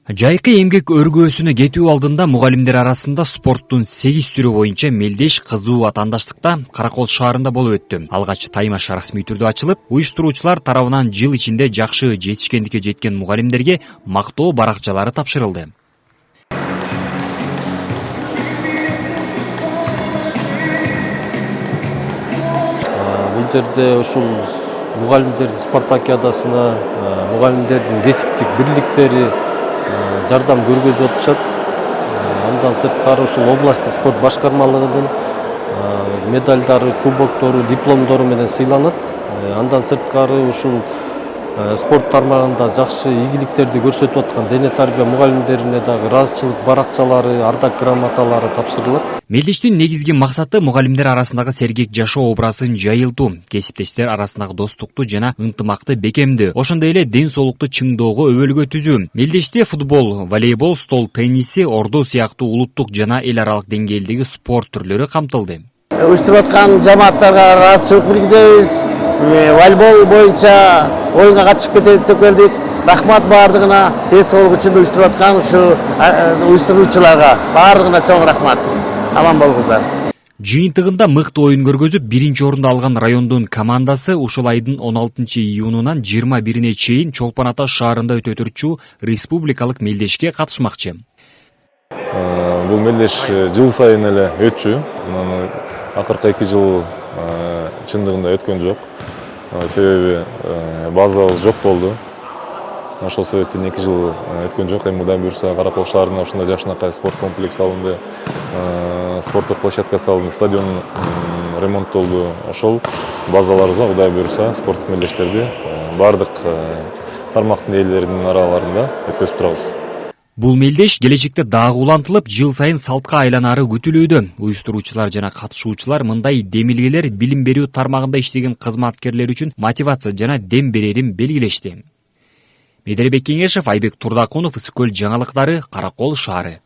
Жайкы эмгек өргөөсүнө кетүү алдында мугалимдер арасында спорттун 8 түрү боюнча мелдеш кызуу атаандаштыкта Каракол шаарында болуп өттү. Алгач таймаш расмий түрдө ачылып, уюштуруучулар тарабынан жыл ичинде жакшы жетишкендикке жеткен мугалимдерге мактоо баракчалары тапшырылды. Бул жерде ушул мугалимдердин спартакиадасына мугалимдердин кесиптик бирликтери жардам көргөзүп атышат. Андан сырткары ушул областтык спорт башкармалыгынын медалдары, кубоктору, дипломдору менен сыйланат. Андан сырткары ушул спорт тармагында жакшы ийгиликтерди көрсөтүп аткан дене тарбия мугалимдерине дагы ыраазычылык баракчалары, ардак грамоталары тапшырылат. Мелдештин негизги максаты мугалимдер арасындагы сергек жашоо образын жайылтуу, кесиптештер арасындагы достукту жана ынтымакты бекемдөө, ошондой эле ден соолукту чыңдоого өбөлгө түзүү. Мелдеште футбол, волейбол, стол тенниси, ордо сыяктуу улуттук жана эл аралык деңгээлдеги спорт түрлөрү камтылды. Уюштуруп аткан жамааттарга ыраазычылык билгизебиз. Волейбол боюнча оюнга катышып кетет деп келдик. Рахмат баардыгына, ден соолук үчүн уюштуруп аткан ушу уюштуруучуларга баардыгына чоң рахмат. Аман болуңуздар. Жыйынтыгында мыкты оюн көргөзүп, биринчи орунду алган райондун командасы ушул айдын 16-июнунан 21-ине чейин Чолпон Ата шаарында өтө турчу республикалык мелдешке катышмакчы. Бул мелдеш жыл сайын эле өтчү. Акыркы 2 жыл чындыгында өткөн жок. Себеби базабыз жок болду. Ошол себептен 2 жыл өткөн жок. Эми мындан буюрса Каракол шаарына ушундай жакшынакай спорт комплекс салынды, спорттук площадка салынды, стадион ремонттолду. Ошол базаларыбызга Кудай буюрса спорттук мелдештерди бардык тармактын ээлеринин араларында өткөзүп турабыз. Бул мелдеш келечекте дагы улантылып, жыл сайын салтка айланары күтүлүүдө. Уюштуруучулар жана катышуучулар мындай демилгелер билим берүү тармагында иштеген кызматкерлер үчүн мотивация жана дем берерин белгилешти. Медербек Кеңешев, Айбек Турдакунов, Ысык көл жаңылыктары, Каракол шаары.